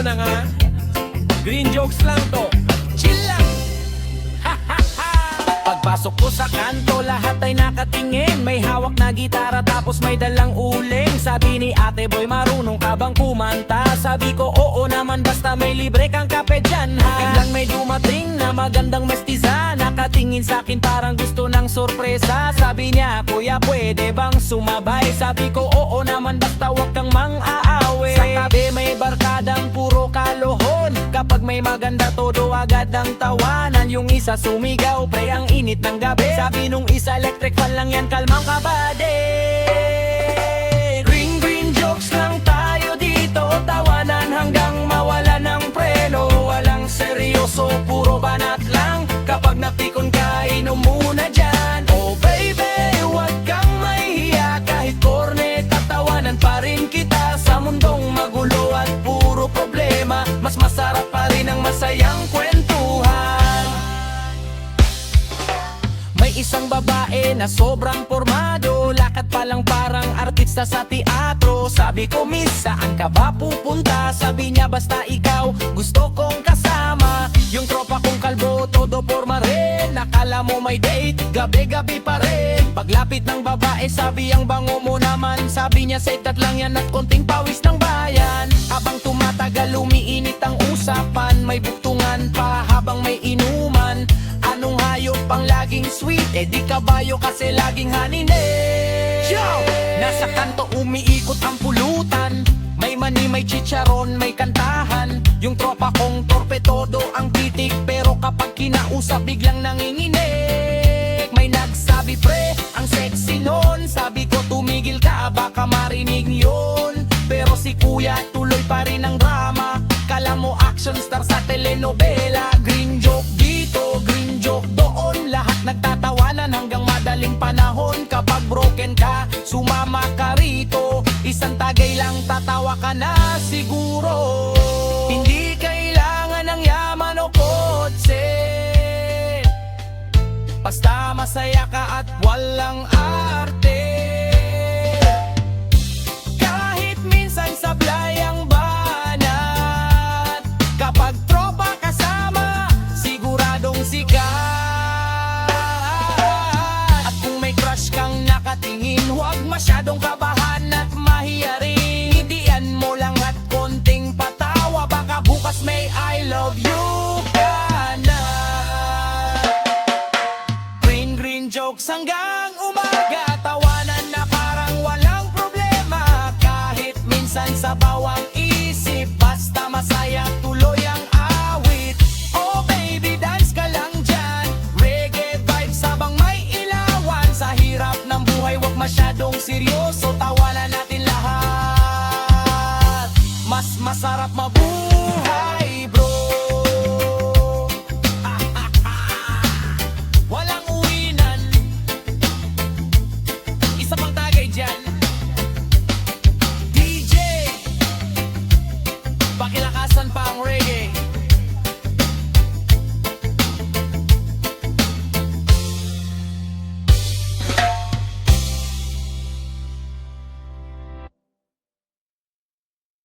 na nga. Green jokes lang to. Chill lang. Pagpasok ko sa kanto, lahat ay nakatingin. May hawak na gitara tapos may dalang uling. Sabi ni ate boy, marunong ka bang kumanta? Sabi ko, oo naman, basta may libre kang kape dyan ha. Biglang may dumating na magandang mestiza. Nakatingin sa'kin parang gusto ng sorpresa. Sabi niya, kuya pwede bang sumabay? Sabi ko, oo naman, basta wag kang mang-aawi. Sa tabi may barkadang puro kalohon. Kapag may maganda todo agad ang tawanan. Yung isa sumigaw, pre ang init ng gabi. Sabi nung isa, electric fan lang yan, kalmang kabady. Green green jokes lang tayo dito, tawanan hanggang mawala ng preno. Walang seryoso, puro banat lang. Kapag napikon ka, inom muna dyan. Oh baby, wag kang mahihiya. Kahit korne, tatawanan pa rin kita. Sa mundong magulo at puro problema, mas masarap pa rin ang masayang kwentuhan. May isang babae na sobrang pormado, lakad pa lang parang artista sa teatro. Sabi ko, miss, saan ka ba pupunta? Sabi niya, basta ikaw, gusto kong kasama. Yung tropa kong kalbo, todo porma rin. Nakala mo may date, gabi-gabi pa rin. Paglapit ng babae, sabi ang bango mo naman. Sabi niya, setat lang yan at konting pawis ng bayan. Habang tumatagal, umiinit ang usapan. May buktungan pa habang may inuman. Anong hayop pang laging sweet? Eh di kabayo kasi laging hanine. Nasa kanto umiikot ang pulutan. May mani, may chicharon, may kantahan. Yung tropa kong torpe todo ang titik. Pero kapag kinausap biglang nanginginig. May nagsabi pre, ang sexy nun. Sabi ko tumigil ka, baka marinig yun. Pero si kuya tuloy pa rin ang drama. Kala mo action star sa telenovela. Green joke dito, green joke doon. Lahat nagtatawanan hanggang madaling panahon. Kapag broken ka, sumama ka rito. Isang tagay lang tatawa ka na siguro. Hindi kailangan ng yaman o kotse, basta masaya ka at walang arte. Kahit minsan sablay ang banat. Kapag tropa kasama, siguradong sikat. At kung may crush kang nakatingin, huwag masyadong kabahan at mahiyaring. Idian mo lang at konting patawa. Baka bukas may I love you ka na. Green green jokes hanggang umaga. Tawanan na parang walang problema. Kahit minsan sa bawang isip, basta masaya tuloy ang awit. Oh baby, dance ka lang dyan. Reggae vibes habang may ilawan. Sa hirap ng buhay, wag masyadong seryoso. Tawanan natin lahat. Mas masarap mabuhay, bro. Walang uwinan. Isa pang tagay dyan. DJ, pakilakasan pa ang reggae.